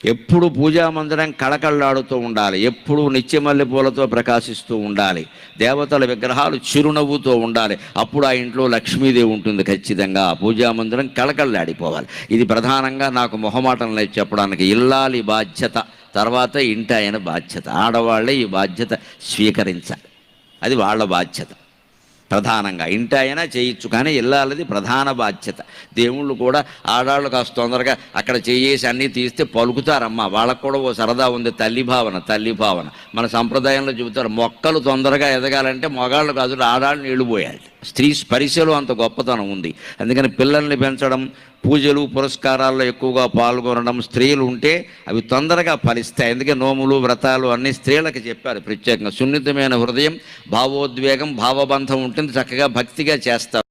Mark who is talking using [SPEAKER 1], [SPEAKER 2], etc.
[SPEAKER 1] ఎప్పుడు పూజా మందిరం కళకళలాడుతూ ఉండాలి, ఎప్పుడు నిత్యమల్లి పూలతో ప్రకాశిస్తూ ఉండాలి, దేవతల విగ్రహాలు చిరునవ్వుతో ఉండాలి. అప్పుడు ఆ ఇంట్లో లక్ష్మీదేవి ఉంటుంది. ఖచ్చితంగా పూజా మందిరం కళకళలాడిపోవాలి. ఇది ప్రధానంగా నాకు మొహమాటం లేదు చెప్పడానికి. ఇల్లాలి బాధ్యత, తర్వాత ఇంటి ఆయన బాధ్యత. ఆడవాళ్ళే ఈ బాధ్యత స్వీకరించాలి. అది వాళ్ళ బాధ్యత. ప్రధానంగా ఇంటి అయినా చేయొచ్చు, కానీ ఇల్లాలది ప్రధాన బాధ్యత. దేవుళ్ళు కూడా ఆడాళ్ళు కాస్త తొందరగా అక్కడ చేసి అన్నీ తీస్తే పలుకుతారమ్మా. వాళ్ళకు కూడా ఓ సరదా ఉంది, తల్లి భావన. మన సంప్రదాయంలో చెబుతారు, మొక్కలు తొందరగా ఎదగాలంటే మగాళ్ళు కాదు, ఆడాళ్ళు నీళ్లు పోయాలి. స్త్రీ స్పరిశలో అంత గొప్పతనం ఉంది. అందుకని పిల్లల్ని పెంచడం, పూజలు పురస్కారాల్లో ఎక్కువగా పాల్గొనడం, స్త్రీలు ఉంటే అవి తొందరగా ఫలిస్తాయి. అందుకే నోములు వ్రతాలు అన్నీ స్త్రీలకు చెప్పారు ప్రత్యేకంగా. సున్నితమైన హృదయం, భావోద్వేగం, భావబంధం ఉంటుంది, చక్కగా భక్తిగా చేస్తారు.